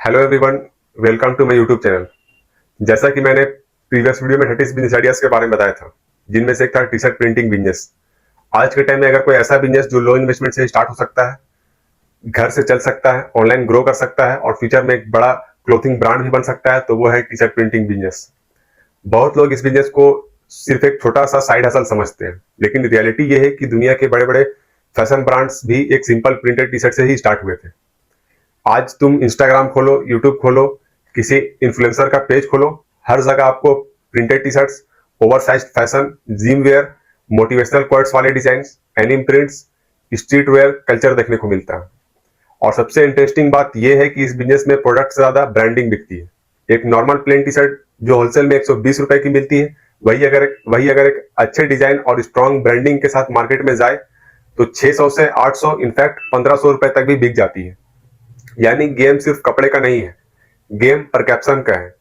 Hello everyone, welcome to my YouTube channel. जैसा कि मैंने प्रीवियस वीडियो में 30 बिजनेस आइडियाज के बारे में बताया था, जिनमें से एक था टी शर्ट प्रिंटिंग बिजनेस। आज के टाइम में अगर कोई ऐसा बिजनेस जो लो इन्वेस्टमेंट से स्टार्ट हो सकता है, घर से चल सकता है, ऑनलाइन ग्रो कर सकता है और फ्यूचर में एक बड़ा क्लोथिंग ब्रांड भी बन सकता है, तो वो है टी शर्ट प्रिंटिंग बिजनेस। बहुत लोग इस बिजनेस को सिर्फ एक छोटा सा साइड हसल समझते हैं, लेकिन रियलिटी ये है कि दुनिया के बड़े बड़े फैशन ब्रांड्स भी एक सिंपल प्रिंटेड टी शर्ट से ही स्टार्ट हुए थे। आज तुम इंस्टाग्राम खोलो, यूट्यूब खोलो, किसी इन्फ्लुएंसर का पेज खोलो, हर जगह आपको printed T shirts, over size fashion, gym where, motivational quotes वाले design, एनिम prints, street wear culture देखने को मिलता है। और सबसे इंटरेस्टिंग बात यह है कि इस बिजनेस में प्रोडक्ट से ज्यादा ब्रांडिंग बिकती है। एक नॉर्मल प्लेन टी शर्ट जो होलसेल में 120 रुपए की मिलती है, वही अगर एक अच्छे डिजाइन और स्ट्रॉन्ग ब्रांडिंग के साथ मार्केट में जाए तो 600 से 800, इनफैक्ट 1500 रुपए तक भी बिक जाती है। यानी गेम सिर्फ कपड़े का नहीं है, गेम परसेप्शन का है,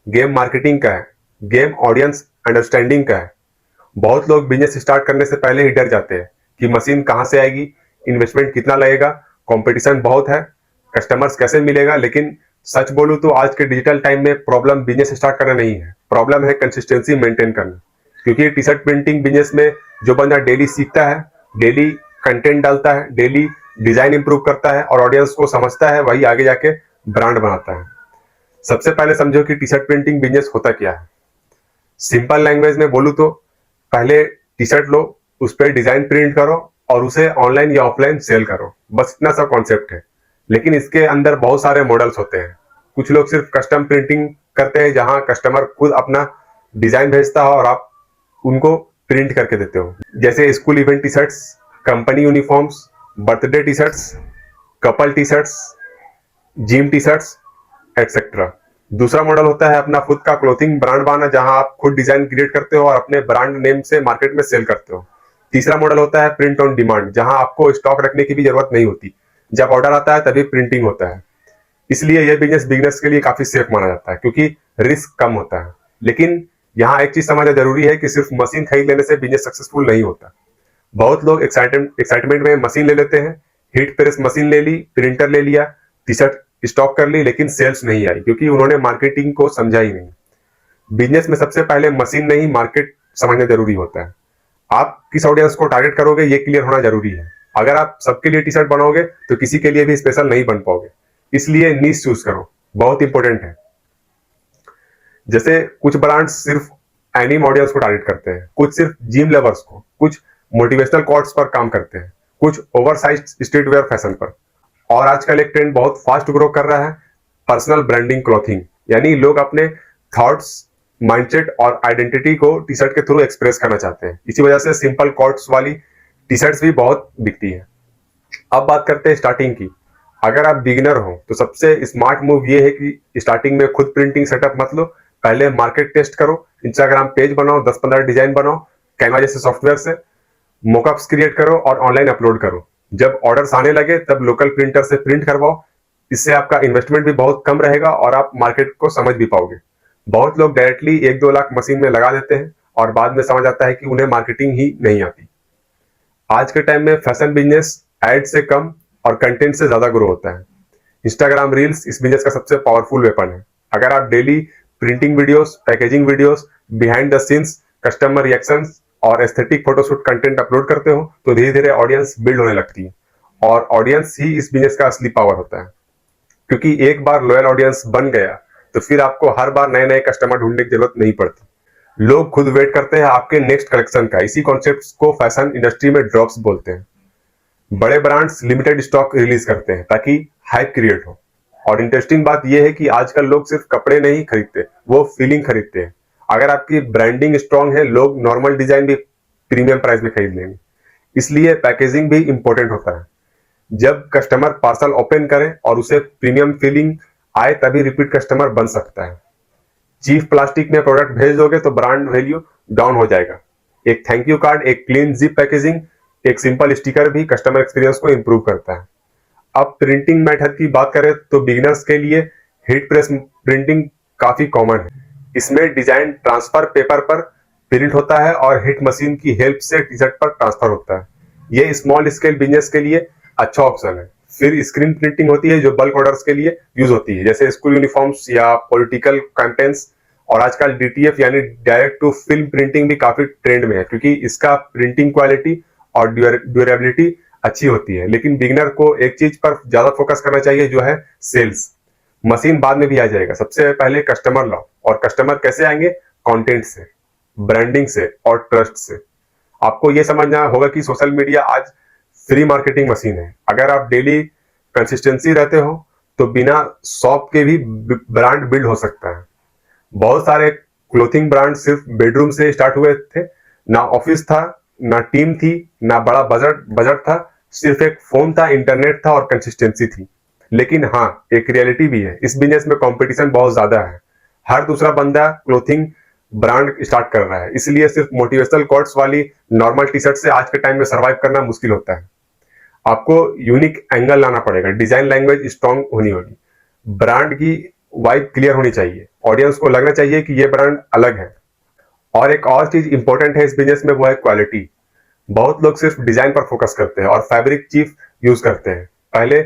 गेम मार्केटिंग का है, गेम ऑडियंस अंडरस्टैंडिंग का है। बहुत लोग बिजनेस स्टार्ट करने से पहले ही डर जाते हैं कि मशीन कहां से आएगी, इन्वेस्टमेंट कितना लगेगा, कंपटीशन बहुत है, कस्टमर्स कैसे मिलेगा। लेकिन सच बोलूं तो आज के डिजिटल टाइम में प्रॉब्लम बिजनेस स्टार्ट करना नहीं है, प्रॉब्लम है कंसिस्टेंसी मेंटेन करना। क्योंकि टी शर्ट प्रिंटिंग बिजनेस में जो बंदा डेली सीखता है, डेली कंटेंट डालता है, डेली डिजाइन इंप्रूव करता है और ऑडियंस को समझता है, वही आगे जाके ब्रांड बनाता है। सबसे पहले समझो कि टी शर्ट प्रिंटिंग बिजनेस होता क्या है। सिंपल लैंग्वेज में बोलूं तो पहले टी शर्ट लो, उस पर डिजाइन प्रिंट करो और उसे ऑनलाइन या ऑफलाइन सेल करो। बस इतना सा कॉन्सेप्ट है। लेकिन इसके अंदर बहुत सारे मॉडल्स होते हैं। कुछ लोग सिर्फ कस्टम प्रिंटिंग करते हैं, जहां कस्टमर खुद अपना डिजाइन भेजता है और आप उनको प्रिंट करके देते हो, जैसे school event T shirts, company uniforms, birthday T shirts, couple T shirts, gym T shirts etcetera. दूसरा मॉडल होता है अपना खुद का क्लोथिंग ब्रांड बनाना, जहां आप खुद डिजाइन क्रिएट करते हो और अपने ब्रांड नेम से मार्केट में सेल करते हो। तीसरा मॉडल होता है प्रिंट ऑन डिमांड, जहां आपको स्टॉक रखने की भी जरूरत नहीं होती, जब ऑर्डर आता है तभी प्रिंटिंग होता है। इसलिए यह बिजनेस बिगनर्स के लिए काफी सेफ माना जाता है, क्योंकि रिस्क कम होता है। लेकिन यहाँ एक चीज समझना जरूरी है कि सिर्फ मशीन खरीद लेने से बिजनेस सक्सेसफुल नहीं होता। बहुत लोग एक्साइटमेंट में मशीन ले लेते हैं, हीट प्रेस मशीन ले ली, प्रिंटर ले लिया, टी शर्ट स्टॉक कर ली, लेकिन सेल्स नहीं आई क्योंकि उन्होंने मार्केटिंग को समझा ही नहीं। बिजनेस में सबसे पहले मशीन नहीं, मार्केट समझना जरूरी होता है। आप किस ऑडियंस को टारगेट करोगे ये क्लियर होना जरूरी है। अगर आप सबके लिए टी शर्ट बनाओगे तो किसी के लिए भी स्पेशल नहीं बन पाओगे। इसलिए नीश चूज करो, बहुत इंपॉर्टेंट है। जैसे कुछ ब्रांड्स सिर्फ एनिम ऑडियंस को टारगेट करते हैं, कुछ सिर्फ जिम लवर्स को, कुछ मोटिवेशनल कोट्स पर काम करते हैं, कुछ ओवरसाइज स्ट्रीट वेयर फैशन पर। और आजकल एक ट्रेंड बहुत फास्ट ग्रो कर रहा है, पर्सनल ब्रांडिंग क्लॉथिंग। यानी लोग अपने थॉट्स, माइंडसेट और आइडेंटिटी को टी शर्ट के थ्रू एक्सप्रेस करना चाहते हैं। इसी वजह से सिंपल कोट्स वाली टी शर्ट्स भी बहुत बिकती है। अब बात करते हैं स्टार्टिंग की। अगर आप बिगिनर हो तो सबसे स्मार्ट मूव ये है कि स्टार्टिंग में खुद प्रिंटिंग सेटअप मत लो, पहले मार्केट टेस्ट करो, इंस्टाग्राम पेज बनाओ, 10-15 डिजाइन बनाओ, कैनवा जैसे सॉफ्टवेयर से मोकअप्स क्रिएट करो और ऑनलाइन अपलोड करो। जब ऑर्डर्स आने लगे तब लोकल प्रिंटर से प्रिंट करवाओ। इससे आपका इन्वेस्टमेंट भी बहुत कम रहेगा और आप मार्केट को समझ भी पाओगे। बहुत लोग डायरेक्टली 1-2 लाख मशीन में लगा देते हैं और बाद में समझ आता है कि उन्हें मार्केटिंग ही नहीं आती। आज के टाइम में फैशन बिजनेस एड से कम और कंटेंट से ज्यादा ग्रो होता है। इंस्टाग्राम रील्स इस बिजनेस का सबसे पावरफुल वेपन है। अगर आप daily printing videos, packaging videos, behind the scenes, customer reactions और एस्थेटिक फोटोशूट कंटेंट अपलोड करते हो तो धीरे धीरे ऑडियंस बिल्ड होने लगती है। और ऑडियंस ही इस बिजनेस का असली पावर होता है, क्योंकि एक बार लॉयल ऑडियंस बन गया तो फिर आपको हर बार नए नए कस्टमर ढूंढने की जरूरत नहीं पड़ती। लोग खुद वेट करते हैं आपके नेक्स्ट कलेक्शन का। इसी कॉन्सेप्ट को फैशन इंडस्ट्री में ड्रॉप्स बोलते हैं। बड़े ब्रांड्स लिमिटेड स्टॉक रिलीज करते हैं ताकि हाइप क्रिएट हो। और इंटरेस्टिंग बात यह है कि आजकल लोग सिर्फ कपड़े नहीं खरीदते, वो फीलिंग खरीदते हैं। अगर आपकी ब्रांडिंग स्ट्रांग है, लोग नॉर्मल डिजाइन भी प्रीमियम प्राइस में खरीद लेंगे। इसलिए पैकेजिंग भी इंपॉर्टेंट होता है। जब कस्टमर पार्सल ओपन करे और उसे प्रीमियम फीलिंग आए तभी रिपीट कस्टमर बन सकता है। चीफ प्लास्टिक में प्रोडक्ट भेज दोगे तो ब्रांड वैल्यू डाउन हो जाएगा। एक थैंक यू कार्ड, एक क्लीन जिप पैकेजिंग, एक सिंपल स्टिकर भी कस्टमर एक्सपीरियंस को इंप्रूव करता है। अब प्रिंटिंग मेथड की बात करें तो बिगिनर्स के लिए हीट प्रेस प्रिंटिंग काफी कॉमन है। इसमें डिजाइन ट्रांसफर पेपर पर प्रिंट होता है और हीट मशीन की हेल्प से टी शर्ट पर ट्रांसफर होता है। ये स्मॉल स्केल बिजनेस के लिए अच्छा ऑप्शन है। फिर स्क्रीन प्रिंटिंग होती है जो बल्क ऑर्डर्स के लिए यूज होती है, जैसे स्कूल यूनिफॉर्म्स या पॉलिटिकल कंटेंट्स। और आजकल डीटीएफ यानी डायरेक्ट टू फिल्म प्रिंटिंग भी काफी ट्रेंड में है, क्योंकि इसका प्रिंटिंग क्वालिटी और ड्यूरेबिलिटी अच्छी होती है। लेकिन बिगिनर को एक चीज पर ज्यादा फोकस करना चाहिए, जो है सेल्स। मशीन बाद में भी आ जाएगा, सबसे पहले कस्टमर लाओ। और कस्टमर कैसे आएंगे? कंटेंट से, ब्रांडिंग से और ट्रस्ट से। आपको ये समझना होगा कि सोशल मीडिया आज फ्री मार्केटिंग मशीन है। अगर आप डेली कंसिस्टेंसी रहते हो तो बिना शॉप के भी ब्रांड बिल्ड हो सकता है। बहुत सारे क्लोथिंग ब्रांड सिर्फ बेडरूम से स्टार्ट हुए थे। ना ऑफिस था, ना टीम थी, ना बड़ा बजट था, सिर्फ एक फोन था, इंटरनेट था और कंसिस्टेंसी थी। लेकिन हाँ, एक रियलिटी भी है, इस बिजनेस में कंपटीशन बहुत ज्यादा है। हर दूसरा बंदा क्लोथिंग ब्रांड स्टार्ट कर रहा है, इसलिए सिर्फ मोटिवेशनल कोट्स वाली नॉर्मल टी शर्ट से आज के टाइम में सर्वाइव करना मुश्किल होता है। आपको यूनिक एंगल लाना पड़ेगा, डिजाइन लैंग्वेज स्ट्रांग होनी होगी, ब्रांड की वाइब क्लियर होनी चाहिए, ऑडियंस को लगना चाहिए कि ये ब्रांड अलग है। और एक और चीज इंपॉर्टेंट है इस बिजनेस में, वो है क्वालिटी। बहुत लोग सिर्फ डिजाइन पर फोकस करते हैं और फैब्रिक चीफ यूज करते हैं। पहले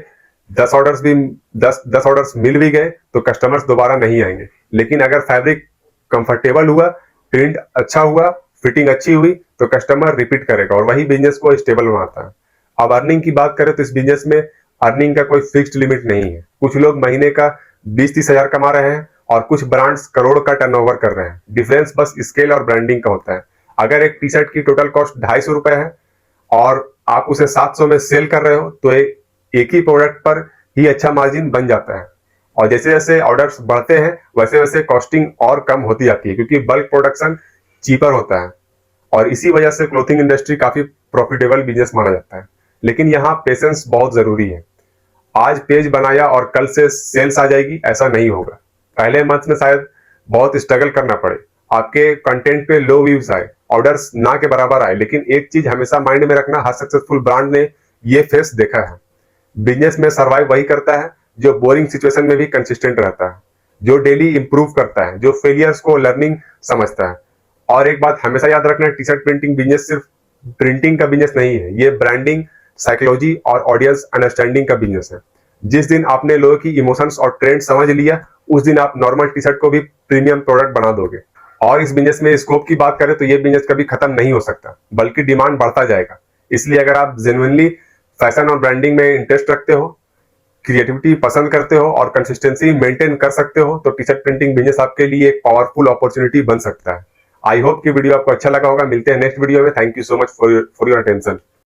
10 ऑर्डर्स मिल भी गए तो कस्टमर्स दोबारा नहीं आएंगे। लेकिन अगर फैब्रिक कंफर्टेबल हुआ, प्रिंट अच्छा हुआ, फिटिंग अच्छी हुई, तो कस्टमर रिपीट करेगा और वही बिजनेस को स्टेबल बनाता है। अब अर्निंग की बात करें तो इस बिजनेस में अर्निंग का कोई फिक्स्ड लिमिट नहीं है। कुछ लोग महीने का 20-30 हजार कमा रहे हैं और कुछ ब्रांड्स करोड़ का टर्नओवर कर रहे हैं। डिफरेंस बस स्केल और ब्रांडिंग का होता है। अगर एक टी शर्ट की टोटल कॉस्ट 250 रुपए है और आप उसे 700 में सेल कर रहे हो, तो एक ही प्रोडक्ट पर ही अच्छा मार्जिन बन जाता है। और जैसे जैसे ऑर्डर्स बढ़ते हैं वैसे वैसे कॉस्टिंग और कम होती जाती है, क्योंकि बल्क प्रोडक्शन चीपर होता है। और इसी वजह से क्लोथिंग इंडस्ट्री काफी प्रॉफिटेबल बिजनेस माना जाता है। लेकिन यहाँ पेशेंस बहुत जरूरी है। आज पेज बनाया और कल से सेल्स आ जाएगी, ऐसा नहीं होगा। पहले मंथ में शायद बहुत स्ट्रगल करना पड़े, आपके कंटेंट पे लो व्यूज आए, ऑर्डर्स ना के बराबर आए। लेकिन एक चीज हमेशा माइंड में रखना, हर सक्सेसफुल ब्रांड ने ये फेस देखा है। बिजनेस में सर्वाइव वही करता है जो बोरिंग सिचुएशन में भी कंसिस्टेंट रहता है, जो डेली इंप्रूव करता है, जो फेलियर्स को लर्निंग समझता है। और एक बात हमेशा याद रखना, टी शर्ट प्रिंटिंग बिजनेस सिर्फ प्रिंटिंग का बिजनेस नहीं है, ये ब्रांडिंग, साइकोलॉजी और ऑडियंस अंडरस्टैंडिंग का बिजनेस है। जिस दिन आपने लोगों की इमोशंस और ट्रेंड समझ लिया, उस दिन आप नॉर्मल टी शर्ट को भी प्रीमियम प्रोडक्ट बना दोगे। और इस बिजनेस में स्कोप की बात करें तो ये बिजनेस कभी खत्म नहीं हो सकता, बल्कि डिमांड बढ़ता जाएगा। इसलिए अगर आप जेन्युइनली फैशन और ब्रांडिंग में इंटरेस्ट रखते हो, क्रिएटिविटी पसंद करते हो और कंसिस्टेंसी मेंटेन कर सकते हो, तो टी शर्ट प्रिंटिंग बिजनेस आपके लिए एक पावरफुल अपॉर्चुनिटी बन सकता है। आई होप कि वीडियो आपको अच्छा लगा होगा। मिलते हैं नेक्स्ट वीडियो में। Thank you so much for your attention.